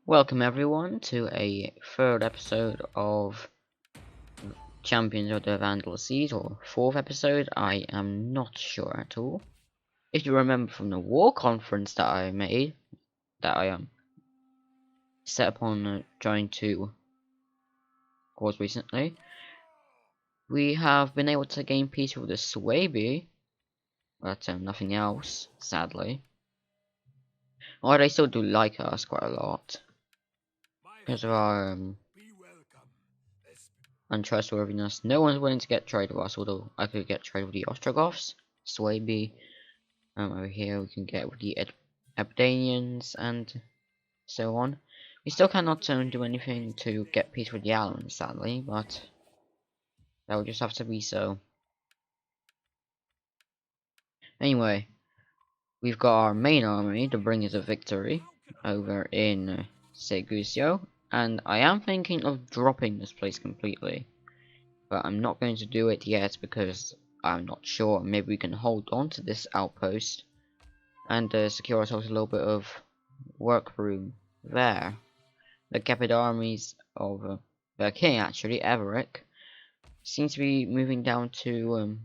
Welcome everyone to a third episode of Champions of the Vandal Seas, or fourth episode, I am not sure at all. If you remember from the war conference that I made, that I set upon trying to cause recently, we have been able to gain peace with the Swabi, but nothing else, sadly. Or they still do like us quite a lot, because of our untrustworthiness. No one's willing to get trade with us, although I could get trade with the Ostrogoths, Swabi. Over here we can get with the Abdanians and so on. We still cannot do anything to get peace with the Alans, sadly, but that will just have to be so. Anyway, we've got our main army to bring us a victory over in Segusio, and I am thinking of dropping this place completely, but I'm not going to do it yet because I'm not sure. Maybe we can hold on to this outpost and secure ourselves a little bit of work room there. The captured armies of the king, actually, Everic, seems to be moving down to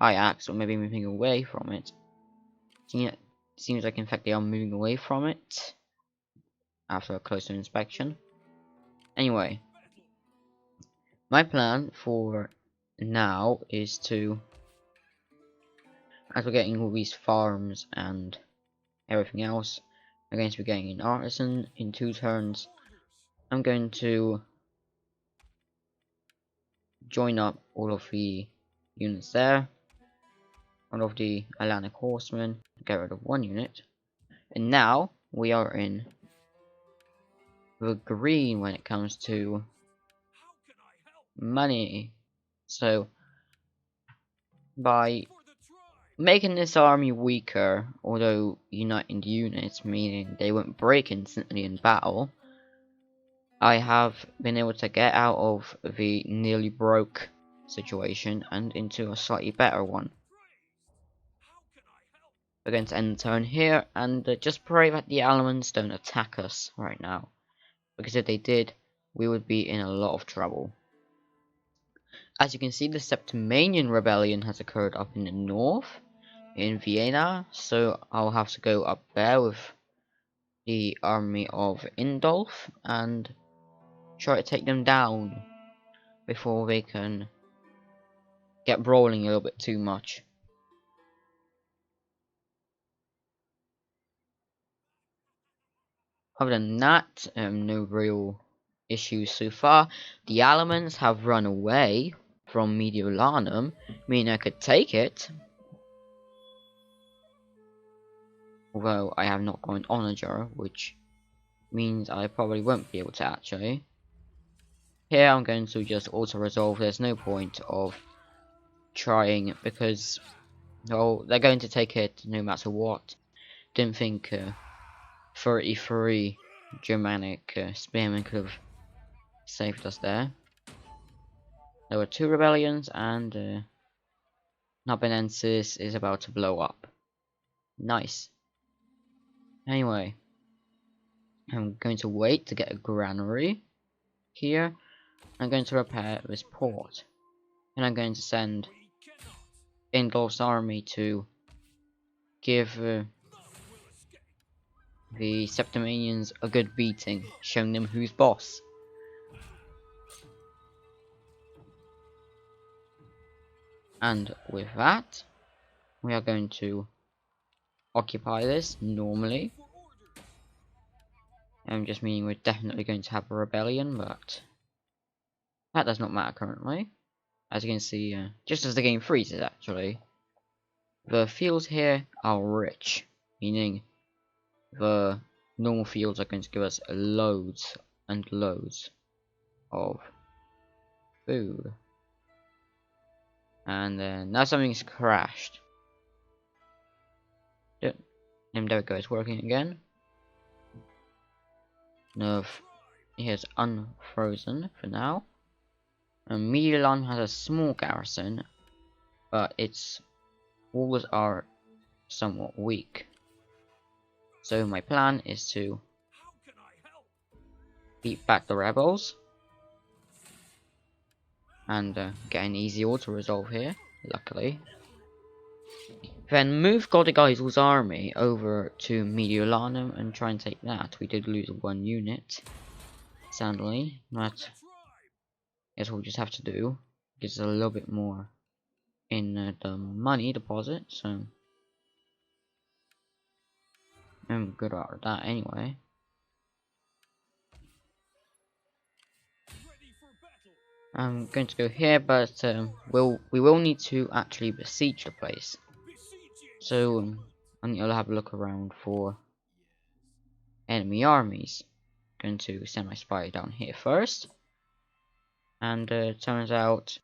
Ajax, or maybe moving away from it. Seems like, in fact, they are moving away from it after a closer inspection. Anyway, my plan for now is to, as we're getting all these farms and everything else, I'm going to be getting an artisan in 2 turns. I'm going to join up all of the units there, all of the Atlantic horsemen, get rid of 1 unit, and now we are in the green when it comes to money. So by making this army weaker, although uniting the units, meaning they won't break instantly in battle, I have been able to get out of the nearly broke situation and into a slightly better one. We're going to end the turn here and just pray that the elements don't attack us right now, because if they did, we would be in a lot of trouble. As you can see, the Septimanian rebellion has occurred up in the north, in Vienna, so I'll have to go up there with the army of Indolf and try to take them down before they can get brawling a little bit too much. Other than that, no real issues so far. The elements have run away from Mediolanum, meaning I could take it. Although I have not got an onager, which means I probably won't be able to actually. Here I'm going to just auto-resolve, there's no point of trying because, well, they're going to take it no matter what. Didn't think 33 Germanic spearmen could have saved us there. There were 2 rebellions and Nabenensis is about to blow up. Nice. Anyway, I'm going to wait to get a granary here. I'm going to repair this port. And I'm going to send Ingolf's army to give the Septimanians a good beating, showing them who's boss. And with that, we are going to occupy this normally. I'm just meaning we're definitely going to have a rebellion, but that does not matter currently. As you can see, just as the game freezes actually, the fields here are rich, meaning the normal fields are going to give us loads and loads of food. And now something's crashed. Yep. And there we go, it's working again. Nerve is unfrozen for now. And Milan has a small garrison, but its walls are somewhat weak. So my plan is to beat back the rebels. And get an easy auto resolve here, luckily. Then move Godigizel's army over to Mediolanum and try and take that. We did lose 1 unit, sadly, but I guess we'll just have to do. Gives us a little bit more in the money deposit, so I'm good about that anyway. I'm going to go here, but we will need to actually besiege the place. So I think I'll have a look around for enemy armies. Going to send my spy down here first, and turns out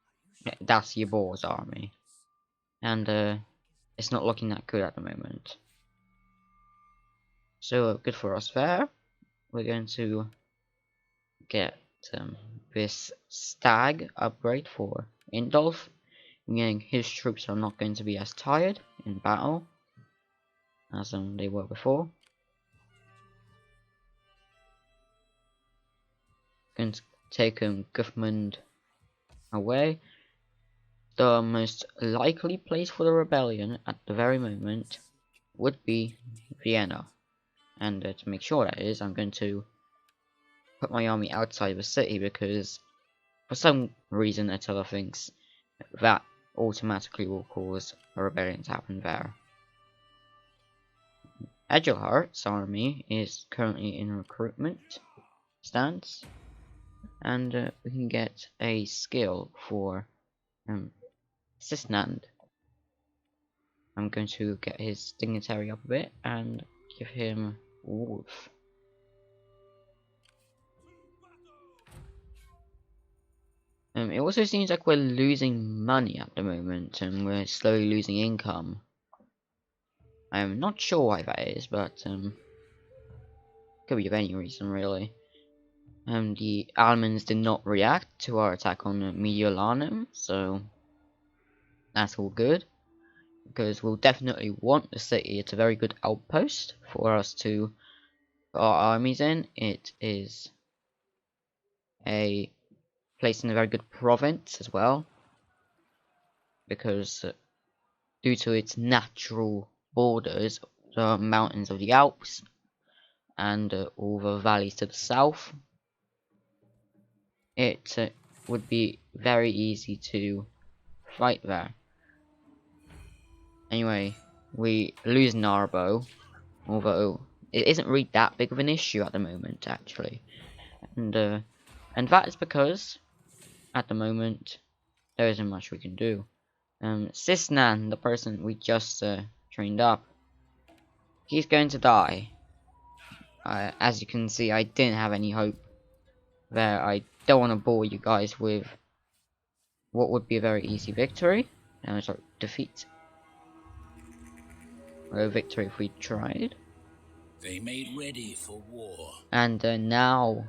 that's Yabor's army, and it's not looking that good at the moment. So good for us there. We're going to get this stag upgrade for Indolf, meaning his troops are not going to be as tired in battle as they were before. Going to take Guthmund away. The most likely place for the rebellion at the very moment would be Vienna, and to make sure that is, I'm going to put my army outside the city because for some reason Attila thinks that automatically will cause a rebellion to happen there. Egelhart's army is currently in recruitment stance, and we can get a skill for Sisnand. I'm going to get his dignitary up a bit and give him Wolf. It also seems like we're losing money at the moment, and we're slowly losing income. I'm not sure why that is, but could be of any reason really. The Almans did not react to our attack on Mediolanum, so that's all good. Because we'll definitely want the city. It's a very good outpost for us to put our armies in. It is a place in a very good province as well, because due to its natural borders, the mountains of the Alps and all the valleys to the south, it would be very easy to fight there. Anyway, we lose Narbo, although it isn't really that big of an issue at the moment, actually, and that is because at the moment there isn't much we can do. Sisnan, the person we just trained up, he's going to die. As you can see, I didn't have any hope there. I don't want to bore you guys with what would be a very easy victory. Sorry, defeat. Or a victory if we tried. They made ready for war. And now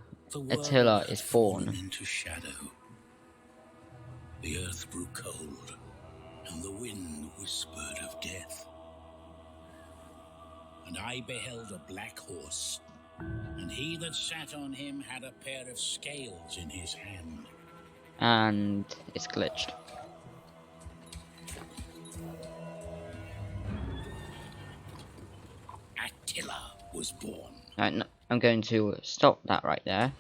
Attila is born. Into shadow. The earth grew cold, and the wind whispered of death. And I beheld a black horse, and he that sat on him had a pair of scales in his hand. And it's glitched. Attila was born. I'm going to stop that right there,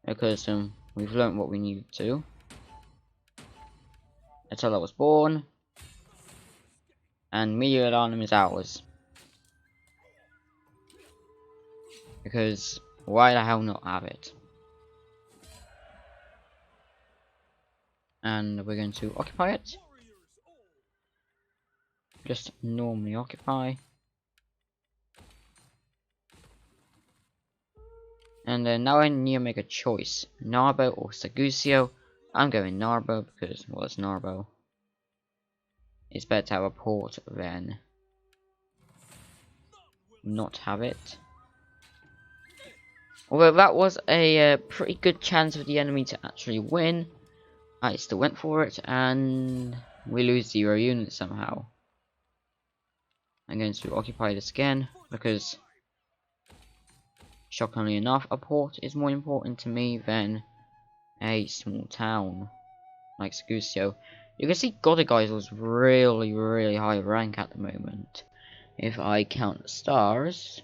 because we've learned what we needed to. Attila was born, and Mediolanum is ours. Because why the hell not have it? And we're going to occupy it. Just normally occupy. And now I need to make a choice. Narbo or Segusio. I'm going Narbo because, well, it's Narbo. It's better to have a port than not have it. Although that was a pretty good chance for the enemy to actually win, I still went for it, and we lose 0 units somehow. I'm going to occupy this again, because shockingly enough, a port is more important to me than a small town like Segusio. You can see Godegeisel's really high rank at the moment. If I count the stars,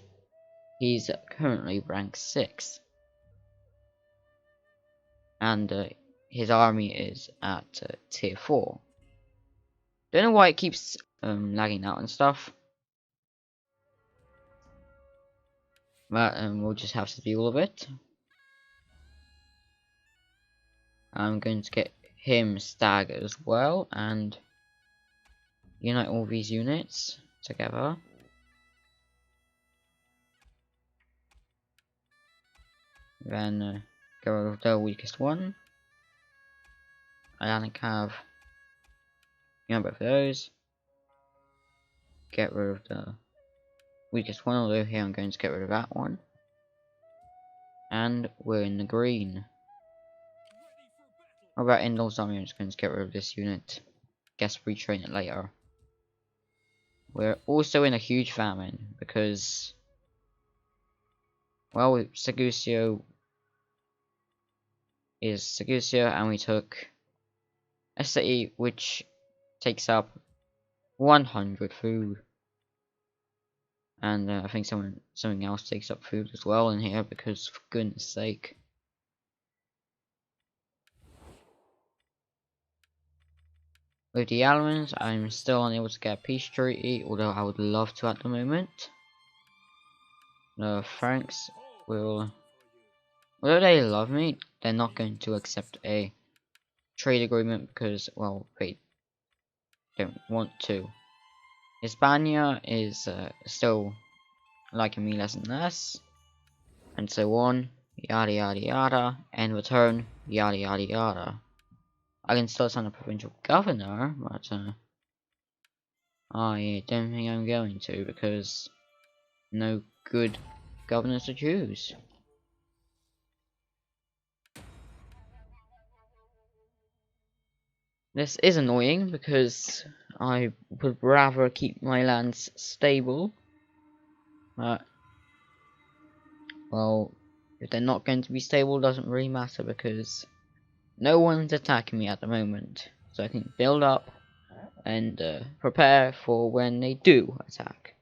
he's currently rank 6. And his army is at tier 4. Don't know why it keeps lagging out and stuff. But we'll just have to deal with it. I'm going to get him staggered as well and unite all these units together. Then get rid of the weakest one. Atlantic have both of those. Get rid of the weakest one, although here I'm going to get rid of that one. And we're in the green. What about Indol's army? I'm just going to get rid of this unit. Guess retrain it later. We're also in a huge famine because, well, Segusio is Segusio, and we took a city which takes up 100 food. And I think something else takes up food as well in here because, for goodness sake. With the Almans, I'm still unable to get a peace treaty, although I would love to at the moment. The Franks will, although they love me, they're not going to accept a trade agreement because, well, they don't want to. Hispania is still liking me less and less, and so on, yada yada yada, and return, yada yada yada. I can still sign a provincial governor, but I don't think I'm going to because no good governors to choose. This is annoying because I would rather keep my lands stable, but well, if they're not going to be stable, doesn't really matter because no one's attacking me at the moment, so I can build up and prepare for when they do attack.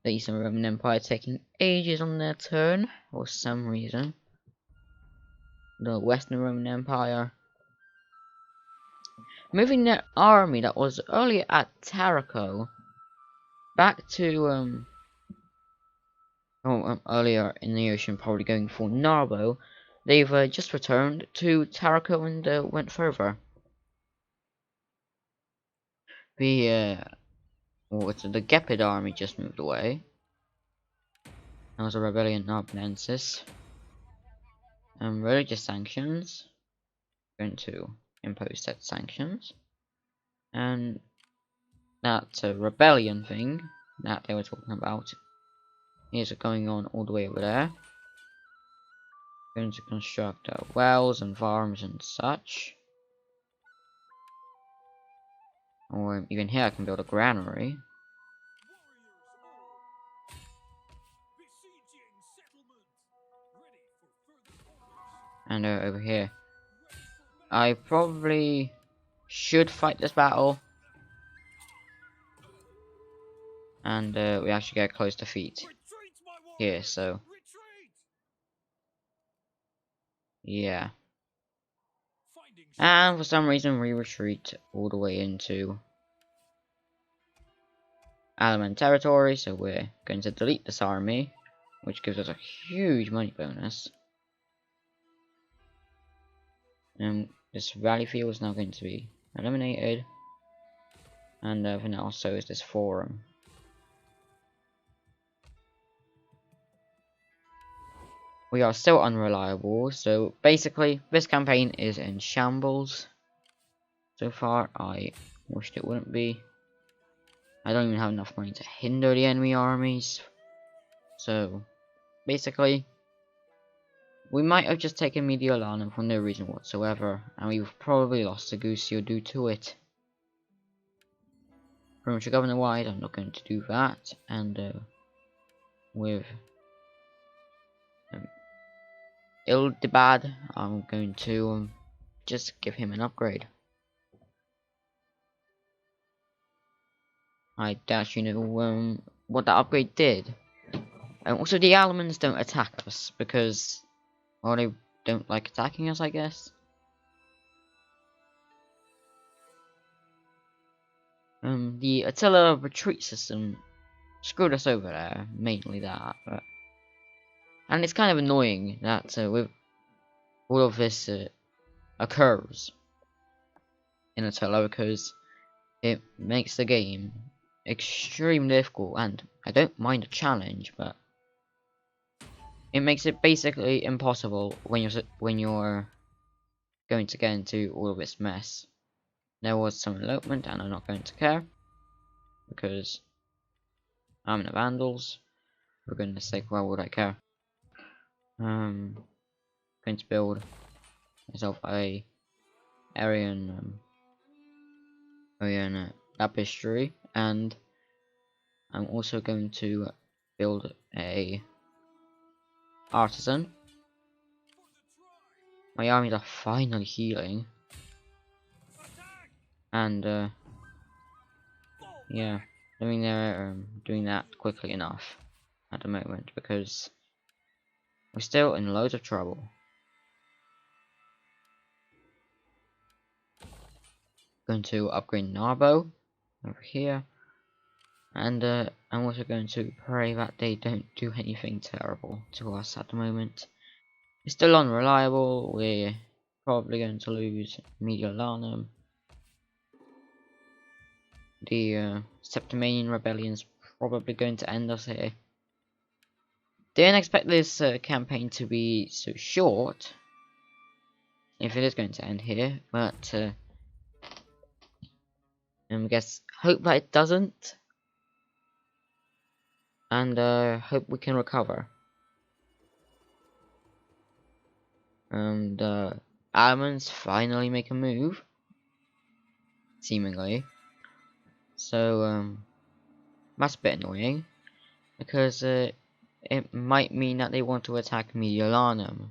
The Eastern Roman Empire taking ages on their turn for some reason. The Western Roman Empire moving their army that was earlier at Tarraco back to earlier in the ocean, probably going for Narbo. They've just returned to Tarraco and went further. The the Gepid army just moved away. There was a rebellion in Narbonensis. Religious sanctions. Going to impose set sanctions. And that rebellion thing that they were talking about is going on all the way over there. Going to construct wells and farms and such. Or even here I can build a granary. And over here, I probably should fight this battle. And we actually get a close defeat here, so yeah. And for some reason we retreat all the way into Alaman territory, so we're going to delete this army, which gives us a huge money bonus. And this rally field is now going to be eliminated. And then also is this forum. We are still unreliable, so basically this campaign is in shambles. So far, I wished it wouldn't be. I don't even have enough money to hinder the enemy armies. So, basically, we might have just taken Mediolanum for no reason whatsoever, and we've probably lost Segusio due to it. Provincial governor wide, I'm not going to do that, and with Ildibad, I'm going to just give him an upgrade. I actually know what that upgrade did. Also, the Allemans don't attack us because, well, they don't like attacking us, I guess. The Attila retreat system screwed us over there, mainly that. And it's kind of annoying that with all of this occurs in Attila because it makes the game extremely difficult, and I don't mind a challenge, but it makes it basically impossible when you're going to get into all of this mess. There was some elopement, and I'm not going to care because I'm in the Vandals. For goodness sake, why would I care? Going to build myself a Aryan tapestry, and I'm also going to build a artisan. My armies are finally healing, and yeah, I mean they're doing that quickly enough at the moment because we're still in loads of trouble. Going to upgrade Narbo over here, and I'm also going to pray that they don't do anything terrible to us at the moment. It's still unreliable. We're probably going to lose Mediolanum. The Septimanian rebellion's probably going to end us here. Didn't expect this campaign to be so short, if it is going to end here, but I guess hope that it doesn't, and hope we can recover. The Almonds finally make a move, seemingly. So that's a bit annoying because it might mean that they want to attack Mediolanum,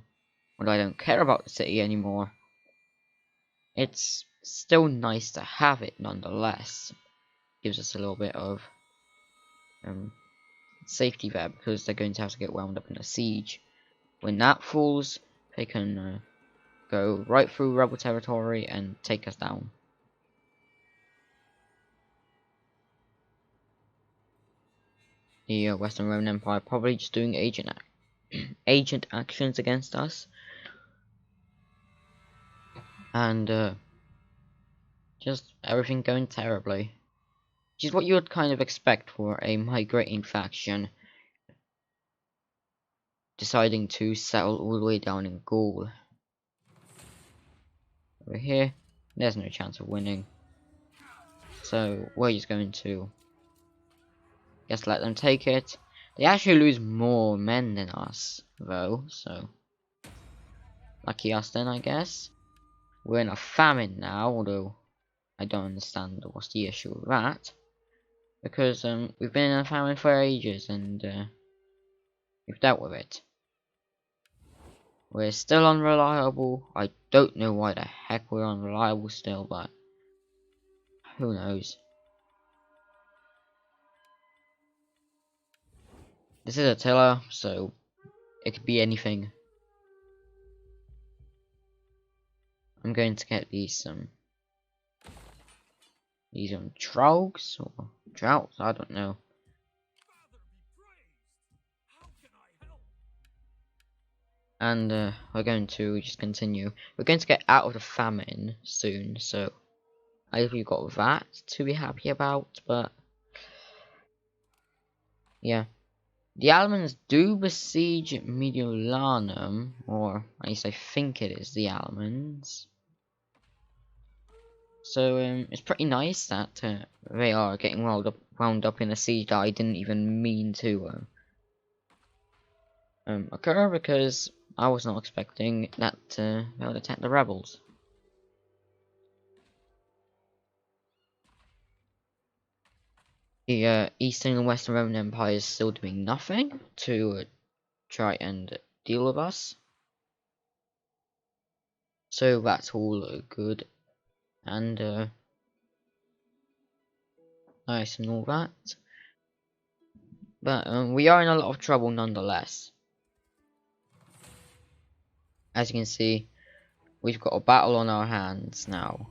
but I don't care about the city anymore. It's still nice to have it nonetheless. Gives us a little bit of safety there because they're going to have to get wound up in a siege. When that falls, they can go right through rebel territory and take us down. The Western Roman Empire probably just doing agent actions against us, and just everything going terribly, which is what you would kind of expect for a migrating faction deciding to settle all the way down in Gaul. Over here, there's no chance of winning, so we're just going to just let them take it. They actually lose more men than us, though, so lucky us then, I guess. We're in a famine now, although I don't understand what's the issue with that. Because we've been in a famine for ages and we've dealt with it. We're still unreliable. I don't know why the heck we're unreliable still, but who knows. This is Attila, so it could be anything. I'm going to get these trogs or droughts, I don't know. And we're going to just continue. We're going to get out of the famine soon, so I hope you've got that to be happy about, but yeah. The Almans do besiege Mediolanum, or at least I think it is the Almans. So it's pretty nice that they are getting wound up in a siege that I didn't even mean to occur, because I was not expecting that they would attack the rebels. The Eastern and Western Roman Empire is still doing nothing to try and deal with us. So that's all good and nice and all that. But we are in a lot of trouble nonetheless. As you can see, we've got a battle on our hands now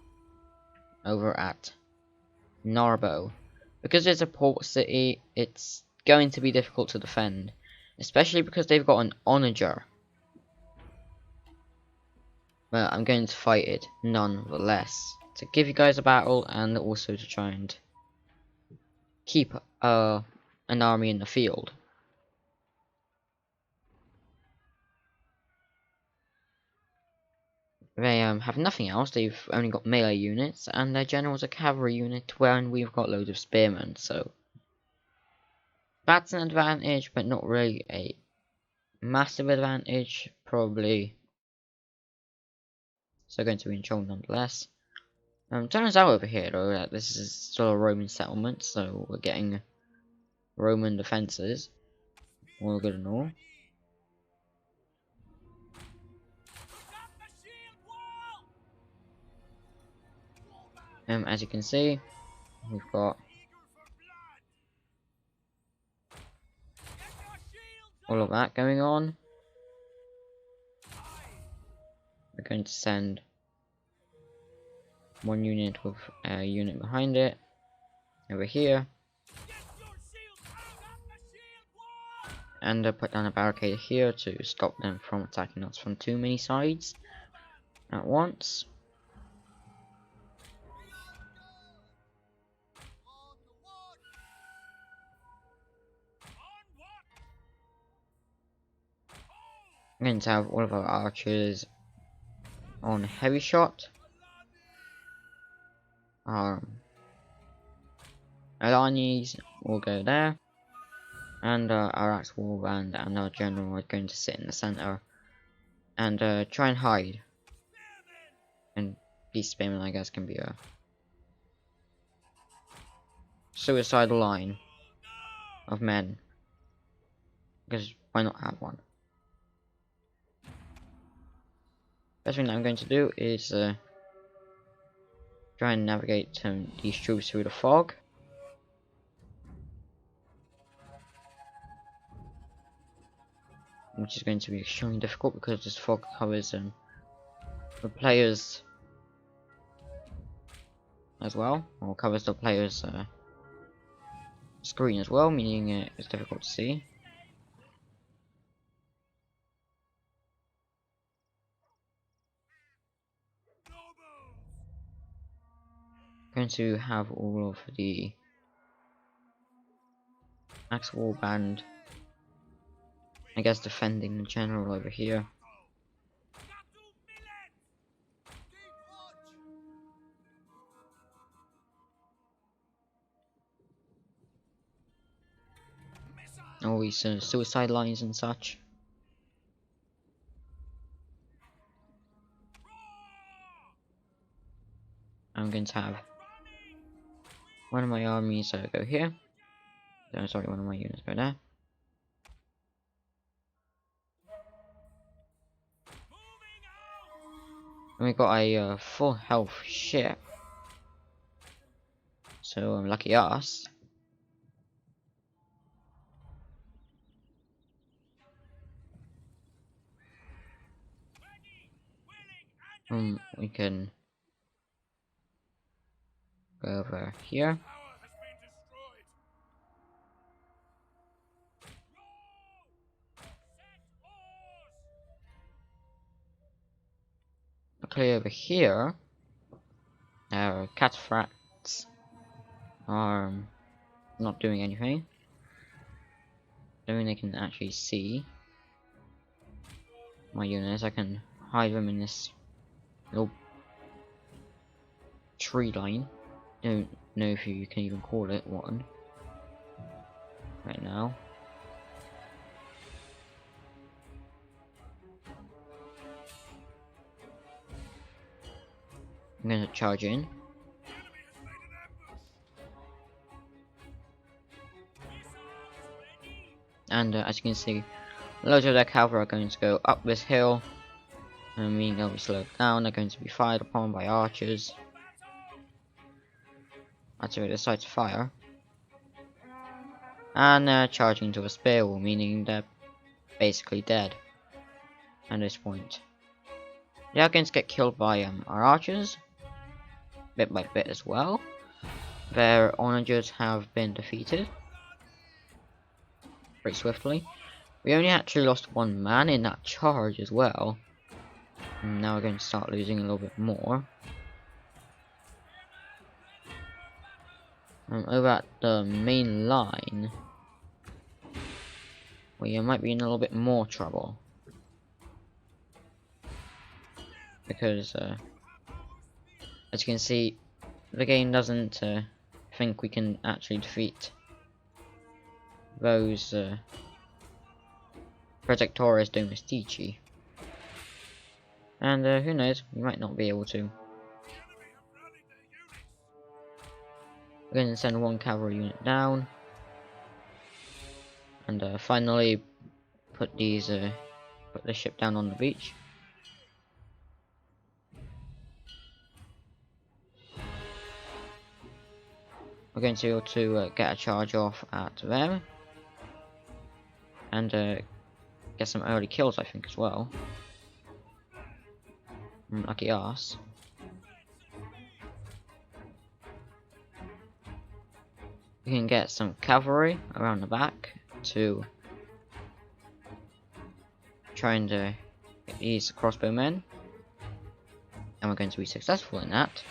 over at Narbo. Because it's a port city, it's going to be difficult to defend, especially because they've got an onager. But I'm going to fight it nonetheless, to give you guys a battle and also to try and keep an army in the field. They have nothing else, they've only got melee units, and their general's a cavalry unit, when we've got loads of spearmen, so that's an advantage, but not really a massive advantage, probably. So going to be in trouble nonetheless. Turns out over here though that this is still a Roman settlement, so we're getting Roman defences. All good and all. As you can see, we've got all of that going on. We're going to send one unit with a unit behind it over here, and put down a barricade here to stop them from attacking us from too many sides at once. I'm going to have all of our archers on heavy shot. Alanis will go there, and our actual band and our general are going to sit in the center and try and hide. And these spearmen, I guess, can be a suicidal line of men, because why not have one? Best thing that I'm going to do is try and navigate these troops through the fog. Which is going to be extremely difficult because this fog covers the players as well, or covers the players screen as well, meaning it's difficult to see. Going to have all of the actual band, I guess, defending the general over here. All these suicide lines and such. I'm going to have one of my armies go here. No, sorry, one of my units go there. And we got a full health ship. So lucky us. We can go over here. Luckily over here, our cataphracts are not doing anything. I don't think they can actually see my units. I can hide them in this little tree line. Don't know if you can even call it one right now. I'm gonna charge in. And as you can see, loads of their cavalry are going to go up this hill meaning they'll be slowed down. They're going to be fired upon by archers. Artillery decide to fire. And they're charging into a spear wall, meaning they're basically dead at this point. They are going to get killed by our archers, bit by bit as well. Their onagers have been defeated pretty swiftly. We only actually lost one man in that charge as well. And now we're going to start losing a little bit more. Over at the main line, we might be in a little bit more trouble. Because, as you can see, the game doesn't think we can actually defeat those Protectores Domestici. And who knows, we might not be able to. We're going to send one cavalry unit down. And finally put these put the ship down on the beach. We're going to be able to get a charge off at them. And get some early kills, I think, as well. Lucky us. We can get some cavalry around the back to try and get these crossbowmen. And we're going to be successful in that.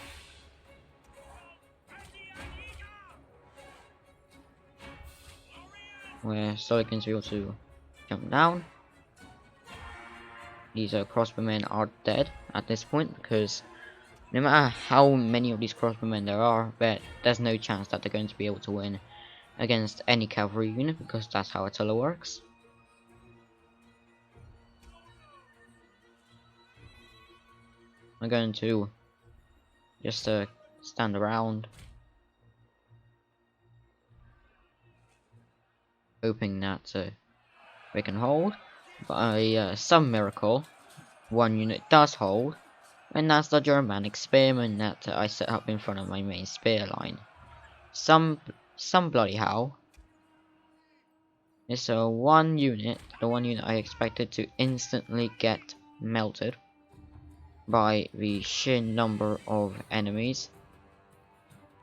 We're slowly going to be able to jump down. These crossbowmen are dead at this point because no matter how many of these crossbowmen there are, there's no chance that they're going to be able to win against any cavalry unit because that's how Attila works. I'm going to just stand around, hoping that we can hold. By some miracle, one unit does hold, and that's the Germanic spearmen that I set up in front of my main spear line. Some bloody how. It's one unit, the one unit I expected to instantly get melted by the sheer number of enemies,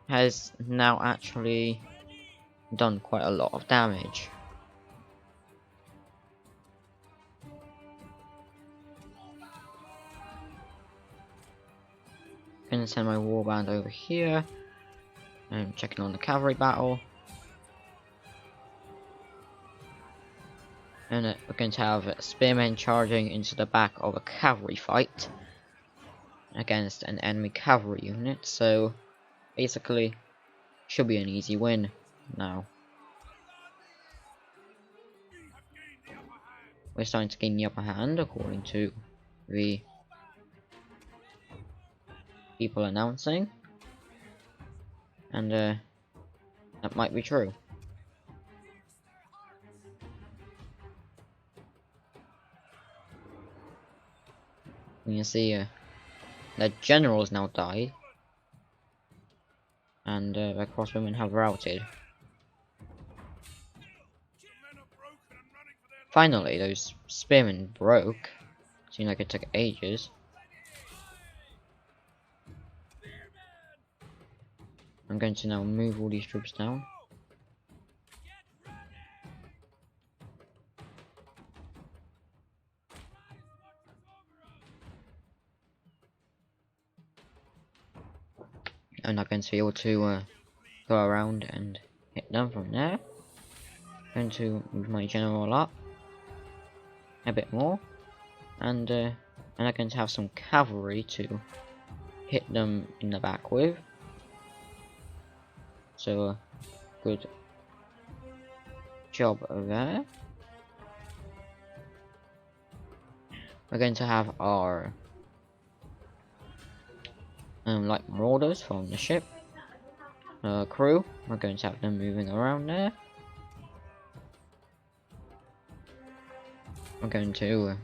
has now actually done quite a lot of damage. Gonna send my warband over here. I'm checking on the cavalry battle. And we're going to have spearmen charging into the back of a cavalry fight against an enemy cavalry unit. So basically, should be an easy win now. We're starting to gain the upper hand according to the people announcing, and that might be true. You can see the generals now died, and the crossbowmen have routed. Finally, those spearmen broke. Seemed like it took ages. I'm going to now move all these troops down. I'm not going to be able to go around and hit them from there. I'm going to move my general up a bit more, and I'm going to have some cavalry to hit them in the back with. So good job there. We're going to have our like marauders from the ship crew. We're going to have them moving around there. We're going to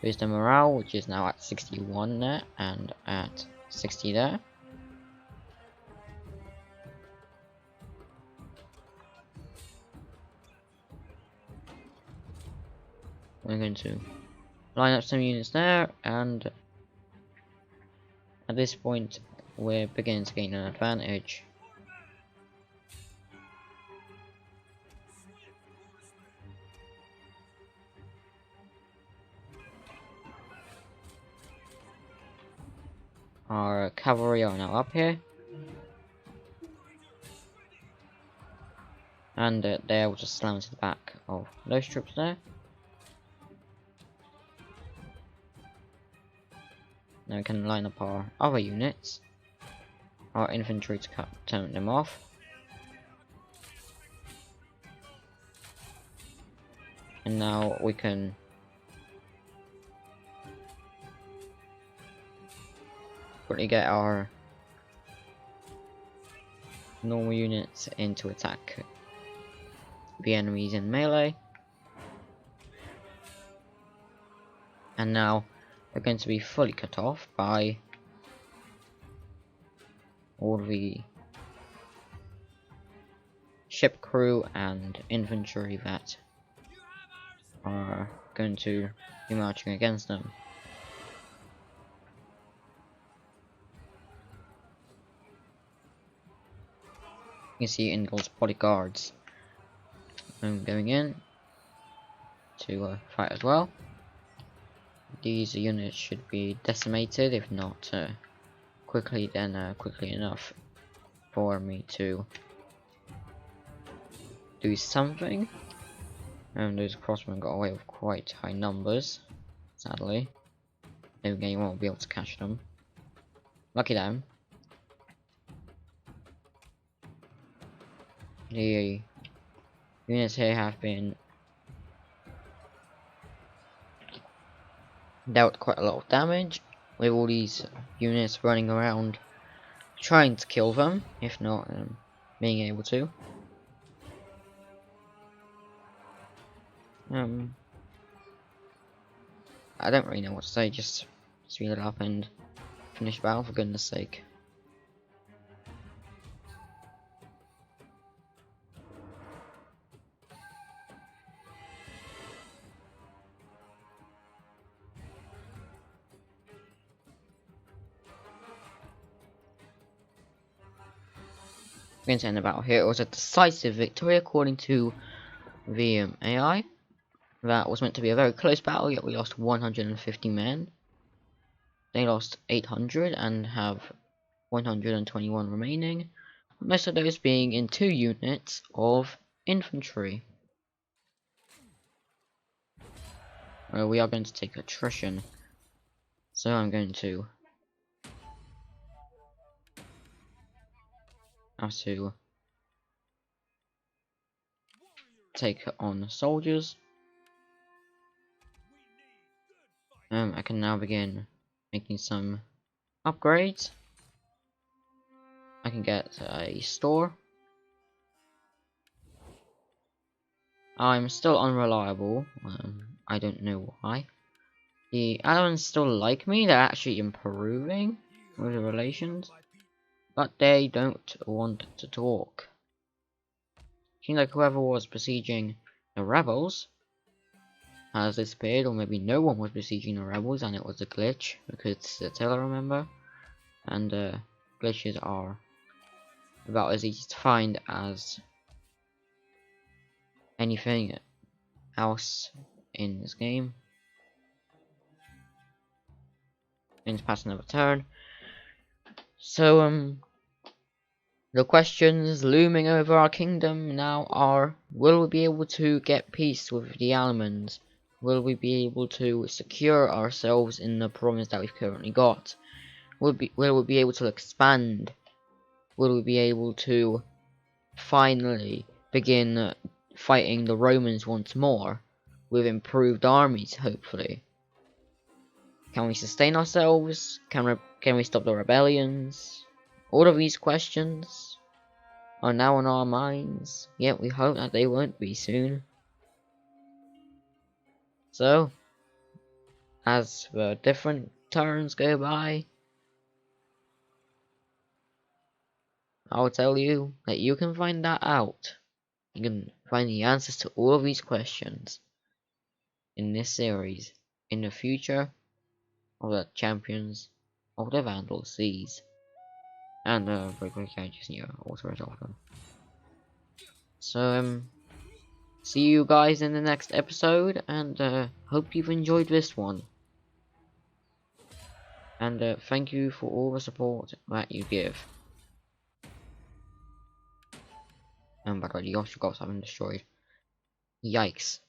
There's the morale, which is now at 61 there, and at 60 there. We're going to line up some units there, and at this point, we're beginning to gain an advantage. Our cavalry are now up here, and they're able to slam into the back of those troops there. Now we can line up our other units, our infantry to turn them off. And now we can quickly get our normal units in to attack the enemies in melee. And now they're going to be fully cut off by all the ship crew and infantry that are going to be marching against them. You can see Ingol's bodyguards going in to fight as well. These units should be decimated, if not quickly, then quickly enough for me to do something. And those crossmen got away with quite high numbers, sadly. Again, you won't be able to catch them. Lucky them. The units here have been dealt quite a lot of damage, with all these units running around trying to kill them, if not being able to. I don't really know what to say, just speed it up and finish the battle for goodness sake. We're going to end the battle here. It was a decisive victory according to the AI. That was meant to be a very close battle, yet we lost 150 men. They lost 800 and have 121 remaining, most of those being in 2 units of infantry. We are going to take attrition, so I'm going to have to take on soldiers. I can now begin making some upgrades. I can get a store. I'm still unreliable. I don't know why. The Alans still like me. They're actually improving with the relations, but they don't want to talk. Seems like whoever was besieging the rebels has disappeared, or maybe no one was besieging the rebels and it was a glitch, because it's Attila, remember? And glitches are about as easy to find as anything else in this game. Going to pass another turn. So the questions looming over our kingdom now are: will we be able to get peace with the Almans? Will we be able to secure ourselves in the province that we've currently got? Will we be able to expand? Will we be able to finally begin fighting the Romans once more with improved armies, hopefully? Can we sustain ourselves? Can we stop the rebellions? All of these questions are now on our minds, yet we hope that they won't be soon. So, as the different turns go by, I'll tell you that you can find that out. You can find the answers to all of these questions in this series in the future of the Champions of the Vandal Seas and the regular characters in your Ultimate Often. So see you guys in the next episode, and hope you've enjoyed this one. And thank you for all the support that you give. And by the way, the obstacles haven't destroyed. Yikes.